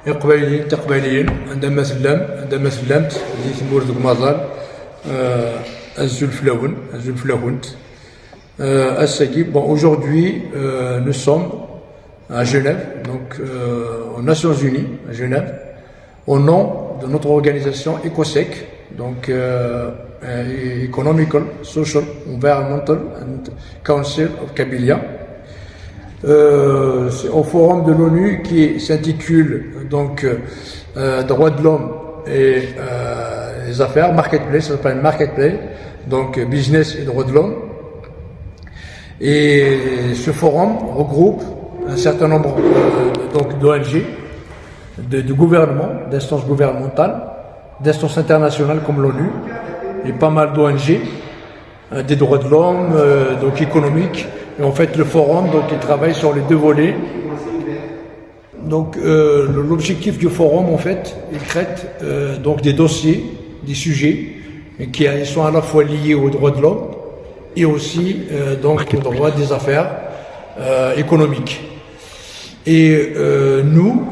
إقباليين تقباليين عندما سلمت جيت مورد المظال الزلفلاونت Bon, aujourd'hui, nous sommes à Genève, donc aux Nations Unies, à Genève, au nom de notre organisation ECOSEC, donc Economical, Social, Environmental and Council of Kabylia. C'est au forum de l'ONU qui s'intitule donc Droits de l'homme et les affaires, Marketplace, ça s'appelle Marketplace, donc Business et Droits de l'homme. Et ce forum regroupe un certain nombre d'ONG, de gouvernements, d'instances gouvernementales, d'instances internationales comme l'ONU, et pas mal d'ONG, des droits de l'homme, donc économiques. Et en fait, le forum, donc, il travaille sur les deux volets. Donc, l'objectif du forum, en fait, il traite donc des dossiers, des sujets, qui sont à la fois liés aux droits de l'homme et aussi donc aux droits des affaires économiques. Et nous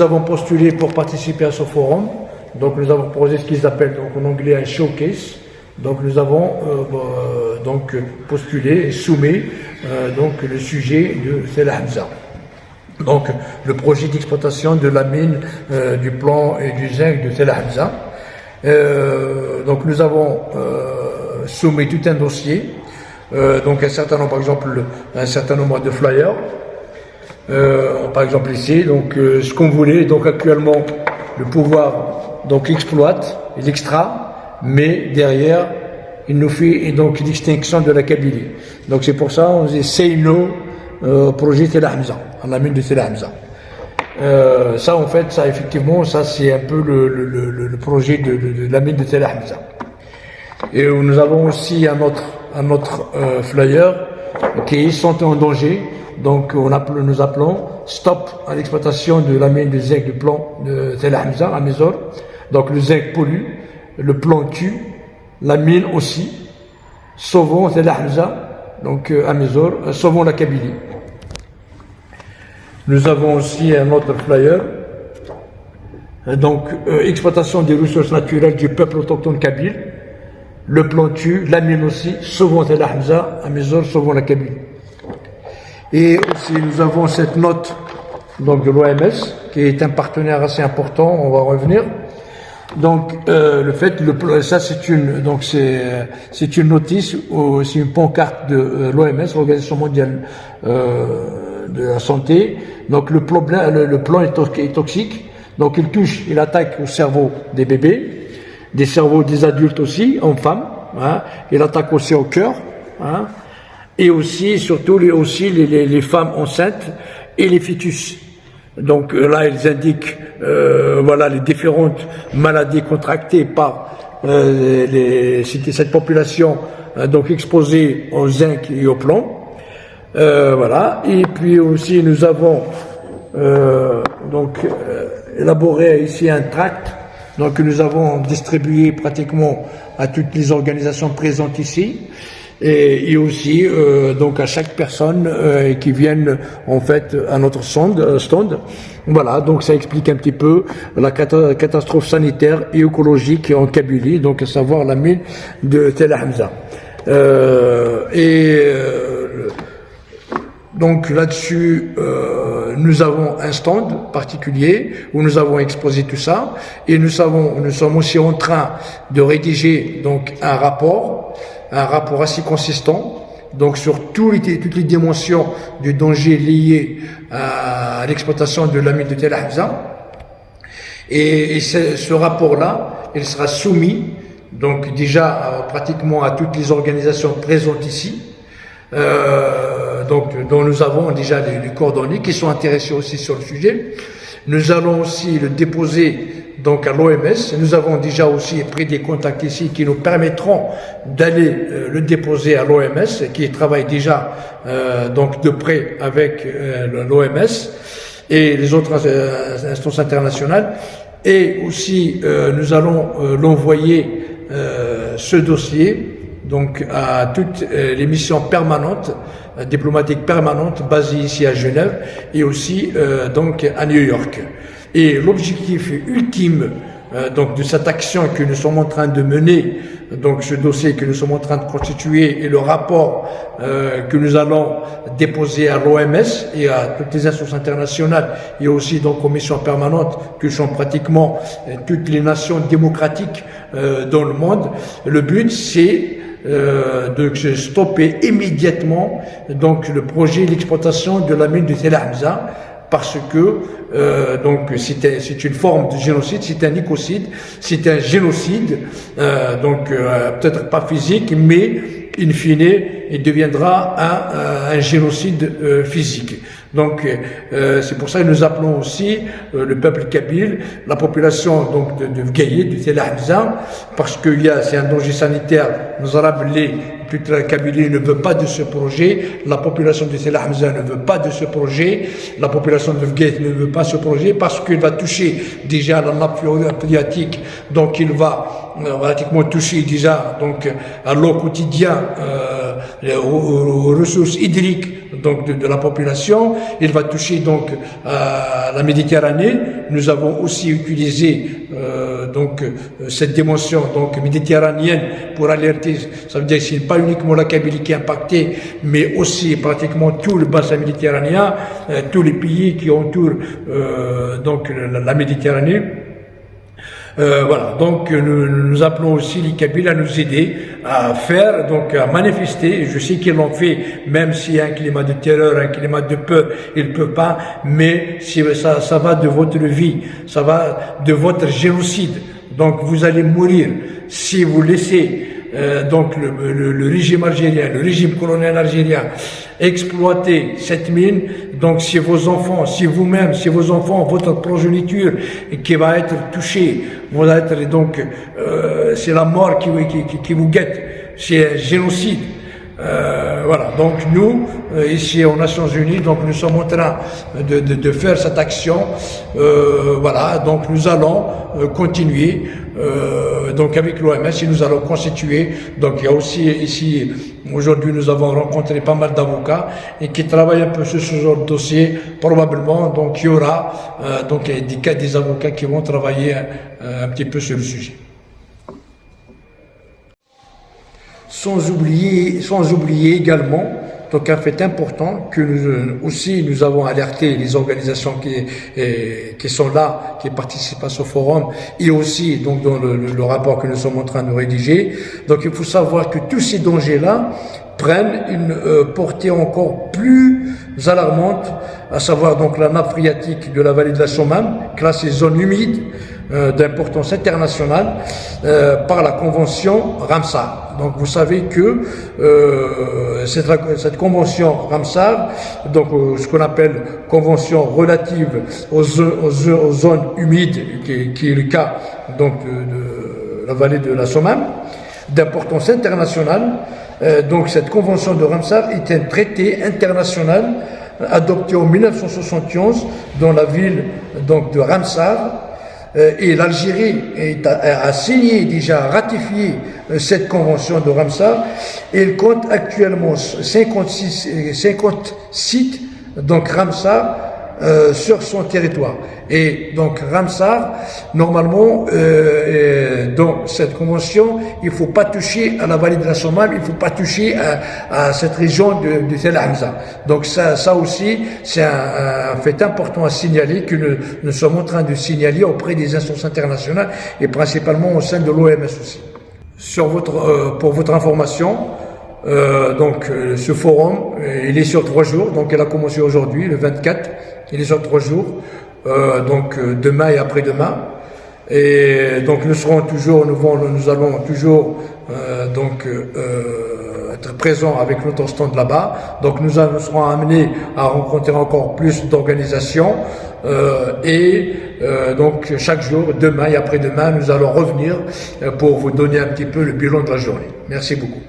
avons postulé pour participer à ce forum. Donc, nous avons posé ce qu'ils appellent donc en anglais un showcase. Donc, nous avons postulé et soumis donc le sujet de Tell Hamza. Donc, le projet d'exploitation de la mine du plomb et du zinc de Tell Hamza. Donc, nous avons soumis tout un dossier. Donc, un certain nombre, par exemple, un certain nombre de flyers. Par exemple ici, donc ce qu'on voulait, donc actuellement, le pouvoir donc exploite, il extra, mais derrière, il nous fait donc l'extinction de la Kabylie. Donc c'est pour ça on dit say no au projet Tell Hamza, à la mine de Tell Hamza. Ça en fait, ça effectivement, ça c'est un peu le projet de la mine de Tell Hamza. Et nous avons aussi un autre flyer qui est santé en danger. Donc nous appelons stop à l'exploitation de la mine de zinc du plomb de Tell Hamza à Mysore. Donc le zinc pollue, le plomb tue, la mine aussi. Sauvons Tell Hamza, donc à Mysore, sauvons la Kabylie. Nous avons aussi un autre flyer. Donc exploitation des ressources naturelles du peuple autochtone kabyle. Le plomb tue, la mine aussi, sauvons Tell Hamza à Mysore, sauvons la Kabylie. Et aussi, nous avons cette note donc, de l'OMS, qui est un partenaire assez important, on va revenir. Donc, le fait, ça c'est une notice, c'est une pancarte de l'OMS, l'Organisation mondiale de la santé. Donc, le plomb est toxique. Donc, il attaque au cerveau des bébés, des cerveaux des adultes aussi, hommes, femmes. Hein. Il attaque aussi au cœur. Hein. Et aussi, surtout, les femmes enceintes et les fœtus. Donc là, ils indiquent les différentes maladies contractées par cette population donc exposée au zinc et au plomb. Et puis aussi, nous avons élaboré ici un tract que nous avons distribué pratiquement à toutes les organisations présentes ici. Et aussi donc à chaque personne qui vienne en fait à notre stand. Voilà, donc ça explique un petit peu la catastrophe sanitaire et écologique en Kabylie, donc à savoir la mine de Tell Hamza. Donc là-dessus, nous avons un stand particulier où nous avons exposé tout ça, et nous sommes aussi en train de rédiger donc un rapport assez consistant, donc sur toutes les dimensions du danger lié à l'exploitation de la mine de Tell Hamza. Et ce rapport-là, il sera soumis donc déjà pratiquement à toutes les organisations présentes ici, dont nous avons déjà les coordonnées qui sont intéressés aussi sur le sujet. Nous allons aussi le déposer donc à l'OMS. Nous avons déjà aussi pris des contacts ici qui nous permettront d'aller le déposer à l'OMS, qui travaille déjà donc de près avec l'OMS et les autres instances internationales. Et aussi nous allons l'envoyer ce dossier donc à toutes les missions permanentes, diplomatiques permanentes basées ici à Genève et aussi donc à New York. Et l'objectif ultime donc de cette action que nous sommes en train de mener, donc ce dossier que nous sommes en train de constituer et le rapport que nous allons déposer à l'OMS et à toutes les instances internationales et aussi donc aux missions permanentes que sont pratiquement toutes les nations démocratiques dans le monde. Le but c'est de stopper immédiatement donc le projet d'exploitation de la mine de Tell Hamza, parce que donc c'est une forme de génocide, c'est un écocide, c'est un génocide, donc peut-être pas physique, mais in fine, il deviendra un génocide physique. Donc c'est pour ça que nous appelons aussi le peuple kabyle, la population donc de Vgaïd, de Tell Hamza, parce que c'est un danger sanitaire. Nous Arabes, toute la Kabylie ne veut pas de ce projet, la population de Tell Hamza ne veut pas de ce projet, la population de Vgaïd ne veut pas ce projet parce qu'il va toucher déjà la nappe phréatique, donc il va pratiquement toucher déjà donc à l'eau quotidienne, aux ressources hydriques donc de la population. Il va toucher donc à la Méditerranée. Nous avons aussi utilisé donc cette dimension donc méditerranéenne pour alerter. Ça veut dire que ce n'est pas uniquement la Kabylie qui est impactée, mais aussi pratiquement tout le bassin méditerranéen, tous les pays qui entourent donc la Méditerranée. Voilà, donc nous appelons aussi les Kabyles à nous aider à faire, donc à manifester. Je sais qu'ils l'ont fait, même s'il y a un climat de terreur, un climat de peur, ils ne peuvent pas, mais si ça va de votre vie, ça va de votre génocide. Donc vous allez mourir si vous laissez donc le régime algérien, le régime colonial algérien exploiter cette mine. Donc si vos enfants, si vous-même, si vos enfants, votre progéniture qui va être touchée, va être donc c'est la mort qui vous guette, c'est un génocide. Voilà, donc nous, ici aux Nations Unies, donc nous sommes en train de faire cette action. Voilà, donc nous allons continuer donc avec l'OMS et nous allons constituer. Donc il y a aussi ici, aujourd'hui nous avons rencontré pas mal d'avocats et qui travaillent un peu sur ce genre de dossier. Probablement, donc il y aura donc des avocats qui vont travailler un petit peu sur le sujet. Sans oublier également, donc un fait important que nous avons alerté les organisations qui sont là, qui participent à ce forum, et aussi donc dans le rapport que nous sommes en train de rédiger. Donc il faut savoir que tous ces dangers-là prennent une portée encore plus alarmante, à savoir donc la nappe phréatique de la vallée de la Sommam, classée zone humide d'importance internationale par la convention Ramsar. Donc vous savez que cette convention Ramsar, donc ce qu'on appelle convention relative aux zones humides, qui est le cas donc de la vallée de la Sommam, d'importance internationale. Donc cette convention de Ramsar est un traité international adopté en 1971 dans la ville donc de Ramsar. Et l'Algérie a signé, déjà ratifié cette convention de Ramsar. Et elle compte actuellement 50 sites, donc Ramsar, sur son territoire. Et donc Ramsar, normalement, dans cette convention, il ne faut pas toucher à la vallée de la Sommam, il ne faut pas toucher à cette région de Tell Hamza. Donc ça aussi, c'est un fait important à signaler, que nous sommes en train de signaler auprès des instances internationales et principalement au sein de l'OMS aussi. Pour votre information, donc ce forum, il est sur 3 jours, donc il a commencé aujourd'hui, le 24, il est sur 3 jours, donc demain et après-demain. Et donc nous allons toujours donc être présents avec notre stand là-bas. Donc nous serons amenés à rencontrer encore plus d'organisations et donc chaque jour, demain et après-demain, nous allons revenir pour vous donner un petit peu le bilan de la journée. Merci beaucoup.